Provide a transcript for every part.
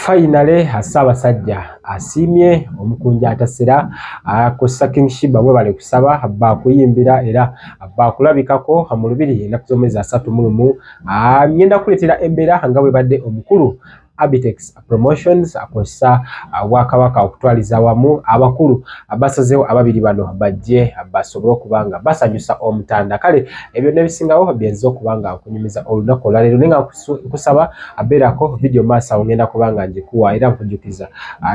Finally Ssaabasajja asiimye Omukunja Atasera akosa King Sheebah bwe bali kusaba bakuyimbira era bakulabikako mu Lubiri ennaku z'omwezi 31 ngenda kuleetera embeera nga bwe badde omukulu Abitex Promotions akosa Bwakabaka okutwaliza wamu abakulu abasazeewo ababiri bano bajje basobole okubanga basanyusa Omutanda. Kale ebyo nebisingawo byenza okubanga okunyumiza olunaku olwaleero naye nga nkusaba abeerako video maaso awo ngenda kubanga njikuwa era nkujjukiza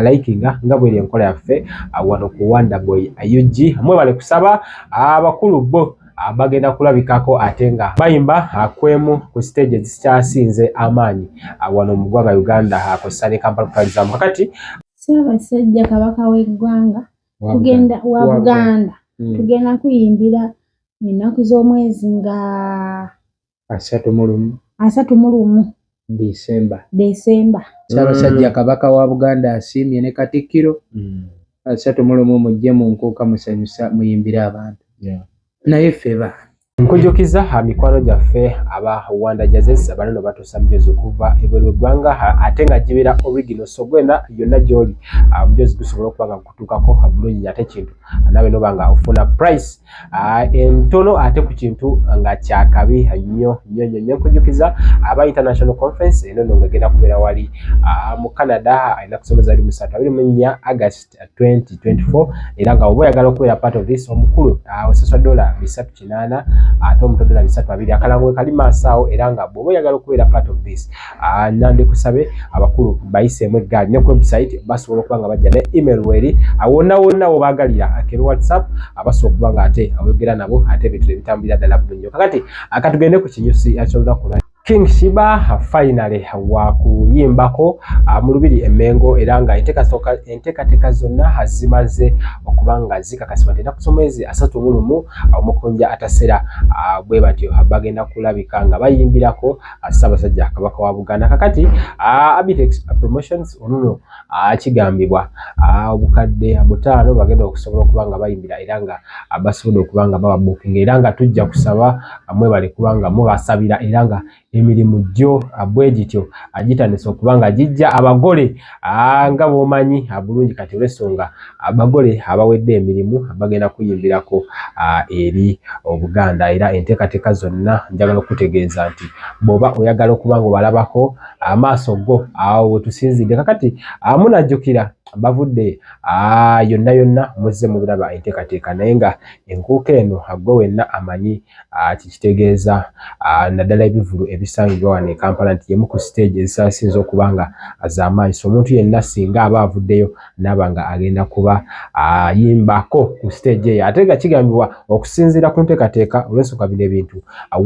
likinga nga bweri enkola yaffe wano ku Wonder Boy UG mwe bale kusaba abakulu bo bagenda kulabikako ate nga bayimba kwemu ku stage ezikyasinze amaanyi wano mu ggwanga Uganda akosa ne Kampala kutwalizamu kakati Ssaabasajja Kabaka w'eggwanga tugenda wa Buganda tugenda kuyimbira ennaku z'omwezi nga 31 December. Ssaabasajja Kabaka wa Buganda asiimye ne Katikkiro 31 mujje mu nkuuka musanyusa muyimbira abantu naye feba nkujjukiza mikwano gyaffe aba Wanda Jazz abano batuusa mujozi okuva ebweru w'eggwanga ate nga gibeera original so gwena yonna gy'oli mujozi gusobola okuba nga gutuukako bulungi ate kintu nawe noba nga ofuna price entono ate ku kintu nga kyakabi nnyo nkujjukiza aba international conference eno nga egenda kubeera wali mu Canada ayina kusomeza ali 24 August 2024 era nga oba oyagala okubeera part of this omukulu osaswa $380 ate omutodola 320 akalango kali maasawo era nga bw'oba oyagala okubeera part of this nandi kusabe abakulu bayiseemu eggaali ne ku website basobola okuba nga bajja ne email weri wonna wobaagalira akebe WhatsApp abasobola okuba nga ate oyogera nabo ate ebintu ebitambulira ddala bulungi kakati akatugende ku kinyusi ky'olunaku lwa King Sheebah finally wakuyimbako mu Lubiri e Mengo era nga enteekateeka zonna zimaze okubanga zikakasibwa nti ennaku z'omwezi 31 Omukunja Atasera bwe batyo bagenda kulabika nga bayimbirako Ssaabasajja Kabaka wa Buganda kakati Abitex Promotions onuno kigambibwa obukadde 5 bagenda okusobola okubanga bayimbira era nga basobola okubanga baba booking era nga tujja kusaba mwe bali kubanga mubasabira era nga emirimu gyo bwe gityo agitandise okubanga gijja abagole nga bwomanyi bulungi kati olw'ensonga abagole abawedde emirimu bagenda kuyimbirako eri Obuganda era enteekateeka zonna njagala okutegeeza nti bw'oba oyagala okubanga obalabako amaaso go awo wetusinzidde kakati munajjukira bavudde yonna muzze mu biraba enteekateeka naye nga enkuuka eno gwe wenna amanyi kikitegeeza naddala ebivulu ebisangibwa wano e Kampala nti yemu ku stage ezisasinze okubanga az'amaanyi so omuntu yenna singa aba avuddeyo n'aba nga agenda kuba yimbako ku stage eyo ate nga kigambibwa okusinziira ku nteekateeka olw'ensonga bino ebintu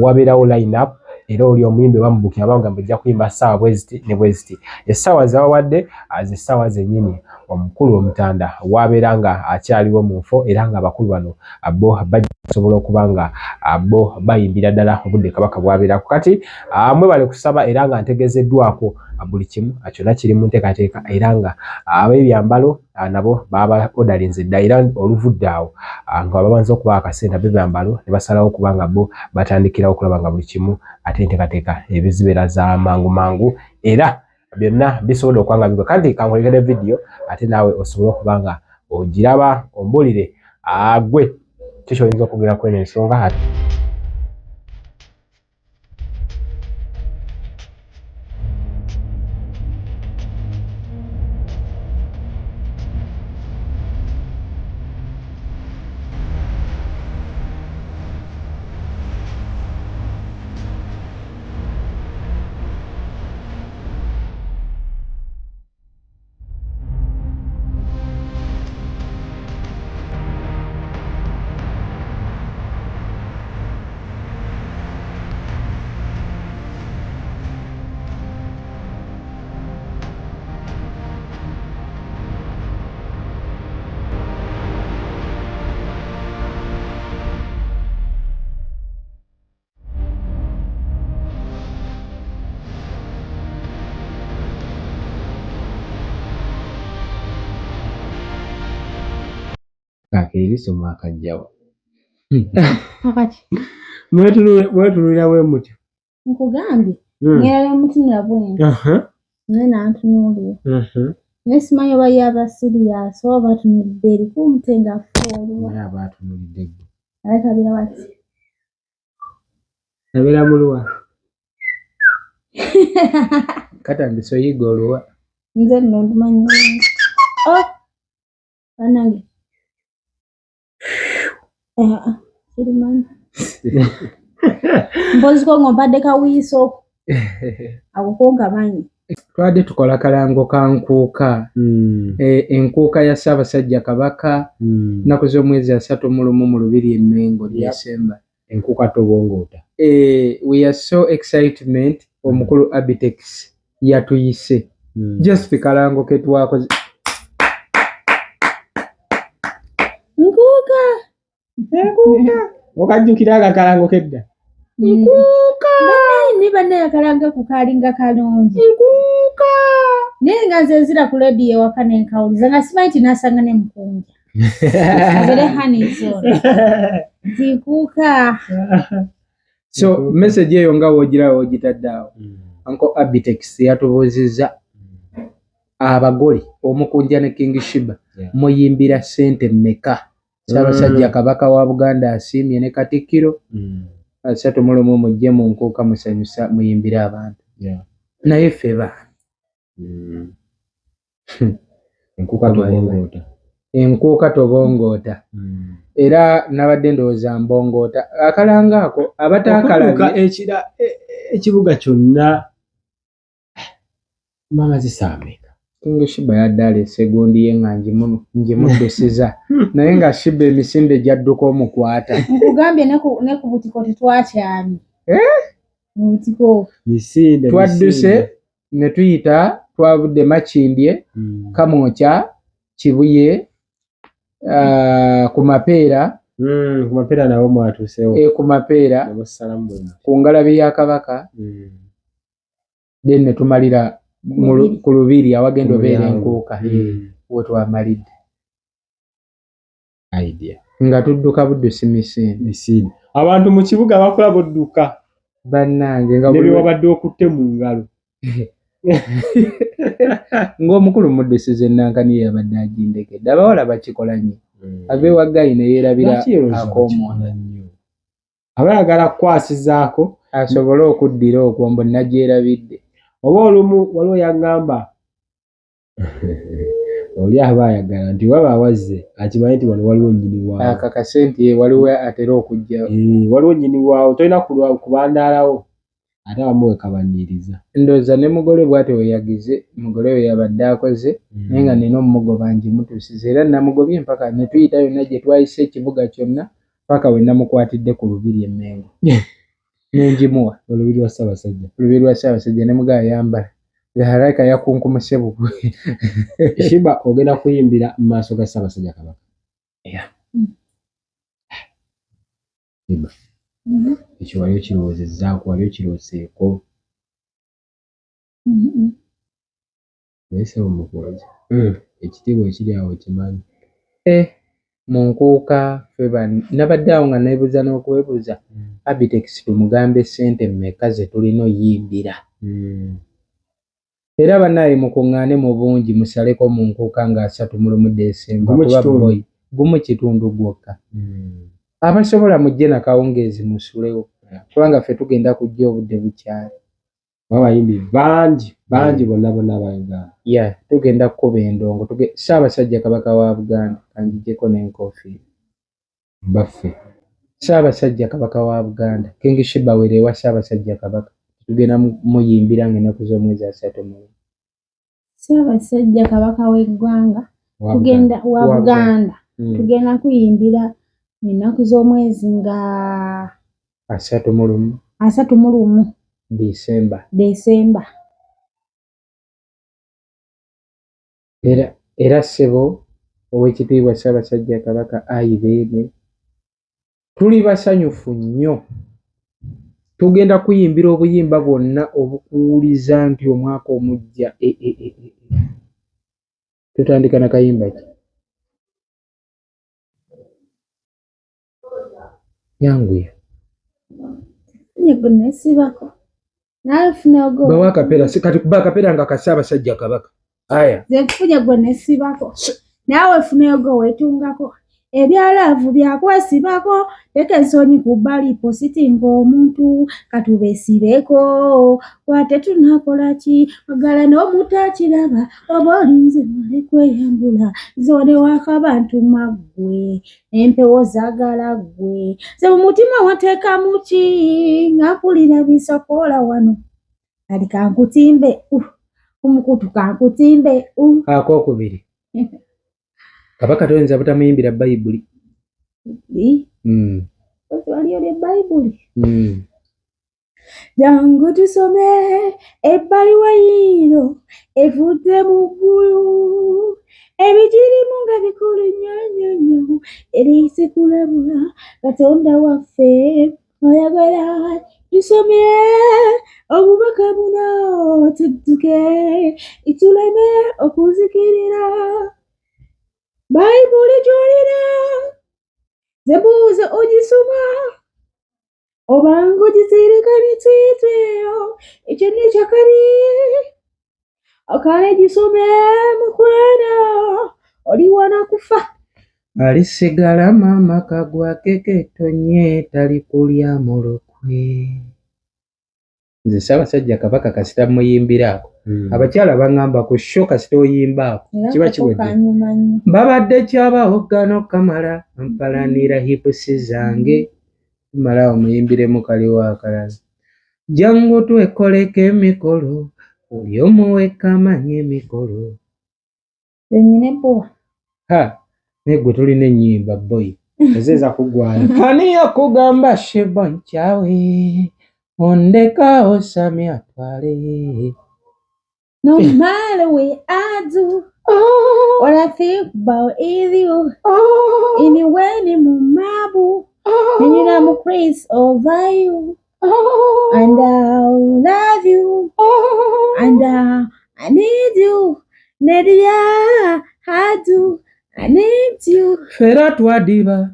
wabeerawo line up era oli omuyimbi bamubukira banga bajja kuyimba ssaawa bweziti ne bweziti essaawa zabawadde zessaawa zennyini omukulu Omutanda wabeera nga akyaliwo mu nfo era nga abakulu bano bo basobola okuba nga bo bayimbira ddala obudde Kabaka bwabeerako kati mwe bale kusaba era nga ntegeezeddwako buli kimu kyonna kiri mu nteekateeka era nga ab'ebyambalo nabo baba odalinze dda era oluvudde awo nga babanza okuba akasente ab'ebyambalo ne basalawo okuba nga bo batandikirawo okulaba nga buli kimu ate enteekateeka ebizibeera za mangu era byonna bisobola okuba nga bigwa kandi kankolekere video ate naawe osobola okuba nga ogiraba ombulire gwe kikyoyinza okugera kweno ensonga kakiriso mwakajjawo kakati mwetulira we mutyo nkugambye ngera mutunira bwenti Nena antunuulira. Nesimanyi oba yaba sirias oba batunulidde eri kumpe nga afuulwa. Naye aba atunulidde gwe. Aleka bira wati. Abeera mu luwa. Katandise oyiga oluwa. Nze nno ndumanyi. Oh! Bannange. Sirimanyi. Mpoziko ng'ompadde kawiiso. Ako konkamanyi. Twadde tukola kalango ka nkuuka. Enkuuka ya Ssaabasajja Kabaka. Nnaku z'omwezi 31 mu Lubiri Mengo December. Enkuuka tobongoota. We are so excitement omukulu Abitex yatuyise. Just kalango ke twakoze. Nkuuka. Okajjukira akakalango kedda. Nkuuka. Banne akalango ku kalinga kalungi. Nkuuka. Naye nga nze nzira ku leediyo ewaka ne nkawuliza nga simanyi nti naasanga ne Mukunja. Abere Hanizo. Nkuuka. So message eyo nga wogira wogitadde awo. Uncle Abitex yatubuuzizza abagole Omukunja ne King Sheebah muyimbira ssente mmeka? Ssaabasajja Kabaka wa Buganda asiimye ne Katikkiro. 31 mujje mu nkuuka musanyusa muyimbire abantu. Naye feba. Enkuuka tobongoota. Era nabadde ndowooza mbongoota. Akalanga ako abataakalabye ekibuga kyonna mama zisaameka. King Sheebah yadde aleese gundi ye nga njimuddusiza. Naye nga Sheebah emisinde gyadduka omukwata. Nkugambye ne ku butiko tetwakyamye. Mu butiko. Misinde. Twadduse ne tuyita twavudde Makindye, Kamwokya, Kibuye, ku Mapeera. Ku Mapeera nawo mwatuusewo. Ku Mapeera. Ku ngalabi ya Kabaka. Then ne tumalira ku Lubiri awagenda obeera enkuuka. We twamalidde. Idea. Nga tudduka buddusi misinde. Abantu mu kibuga bakola budduka. Bannange nga buli wabadde okutte mu ngalo. Ng'omukulu muddusi Nankani yabadde agindekedde. Abawala bakikola nnyo. Abeewa Gayi ne yeerabira ak'omwana. Abayagala kukwasizaako asobole okuddira okwo mbu nagyerabidde. Oba olumu waliwo yaŋŋamba oli aba ayagala nti waba awazze akimanyi nti wano waliwo nnyini waawo. Akakase nti waliwo atera okujja. Waliwo nnyini waawo tolina kubandaalawo ate abamu wekabanyiriza. Ndowooza ne mugole bw'ate we yagize mugole we yabadde akoze naye nga nina omugoba ngimutuusiza era namugobye mpaka ne tuyita yonna gye twayise ekibuga kyonna paka we namukwatidde ku Lubiri Mengo. Nenjimuwa Olubiri lwa Ssaabasajja. Olubiri lwa Ssaabasajja ne mugaa yambala. Haraka yakunkumuse bugwe. Sheebah ogenda kuyimbira mu maaso ga Ssaabasajja Kabaka. Sheebah. Ekyo wali okirowoozezzaako, wali okirooseeko. Naye Ssebo Mukunja. Ekitiibwa ekiri awo kimanyi. Mu nkuuka nabadde awo nga neebuuza n'okwebuuza. Abitex tumugambe ssente mmeka ze tulina oyimbira. Era bannaaye mukuŋŋaane mu bungi musaleko mu nkuuka nga 31 December gumu kitundu gwokka. Abasobola mujje na kawungeezi musulewo kubanga ffe tugenda kujja obudde bukyali. Abayimbi bangi bonna abayagala. Tugenda kukuba endongo. Ssaabasajja Kabaka wa Buganda kanjijjeko n'enkofiira. Baffe. Ssaabasajja Kabaka wa Buganda King Sheebah weerewa Ssaabasajja Kabaka. Tugenda muyimbira ng'ennaku z'omwezi 31. Ssaabasajja Kabaka w'eggwanga wa Buganda tugenda kuyimbira ennaku z'omwezi nga 31 December. Era ssebo ow'ekitiibwa Ssaabasajja Kabaka ayibeene tuli basanyufu nnyo. Tugenda kuyimbira obuyimba bwonna obukuwuliza nti omwaka omujja. Tutandika na kayimba ki? Yanguya. Yego nesibako. nawe funa ogo bawa kapera kati kuba kapera nga kasaba sajja kabaka aya ze kufunya gwe nesibako nawe funa ogo wetungako ebyalaavu byakwesibako leka ensonyi ku bbali positinga omuntu katubesibeko kwate tunakola ki ogala n'omutakiraba oba olinze male kweyambula zone wakabantu maggwe empewo zagala ggwe ze mu mutima wateekamu ki nga mpulira bisokoola wano kali kankutimbe kumukutu kankutimbe akokubiri kabaka toyinza butamuyimbira bayibuli waliyo ne bayibuli jangu tusome ebbaluwa yiino evudde mu ggulu ebigirimu nga bikulu nnyo eriisi kulabula katonda waffe oyagala tusome obubaka buno tudduke ituleme okuzikirira bayibuli gy'olina zebuuze ogisoma obanga ogizirika bitwitweyo ekyo nekyakali okale gisome mukwano oli wana kufa alisigala mama kagwakeketonye tali kulya mulokwe nze Ssaabasajja Kabaka kasita muyimbiraako abakyala baŋŋamba ku sho kasita oyimbaako kiba kiwedde babadde kyabawoggano kamala mpalanira hipusi zange mala omuyimbiremu kaliwo akalala jangu twekoleko emikolo buli omu wekka amanya emikolo enyine puwa naye gwe tulina ennyimba boyi ezeeza kuggwayo ani yakugamba shebo nkyawe ondeka osami atwale no matter what I do what I think about is you anyway ni mumabu and you know I'm crazy over you and I love you and I need you Nadia I do I need you fera twadiba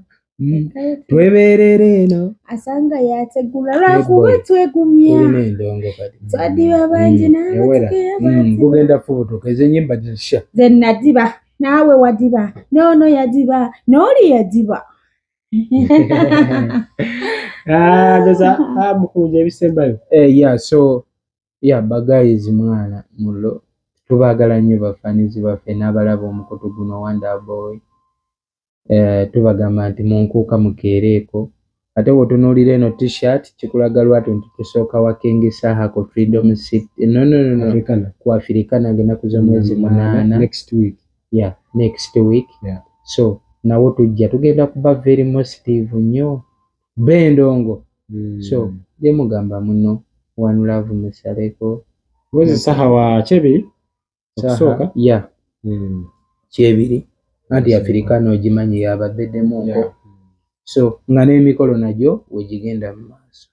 tweberere eno asanga yategula lwakuba twegumya twadiba bangi gugenda fubutuka ezo ennyimba zisha ze nadiba naawe wadiba noono yadiba n'oli yadiba Mukunja ebisembayo so bagayizi mwana mulo tubaagala nnyo bafanizi baffe n'abalaba omukutu guno Wonderboy tubagamba nti munkuuka mukeereeko ate wotunuulira eno t-shirt kikulaga lwatu nti tusooka wa King Sheebah ku Freedom City no ku Africana ng'ennaku z'omwezi 8 next week so nawo tujja tugenda kuba very positive nnyo bendongo so je mugamba muno one love musaleko mwezi sahawa kyebiri okusooka kyebiri anti Africana ogimanyi yabaddemu so nga n'emikolo nagyo wegigenda mu maaso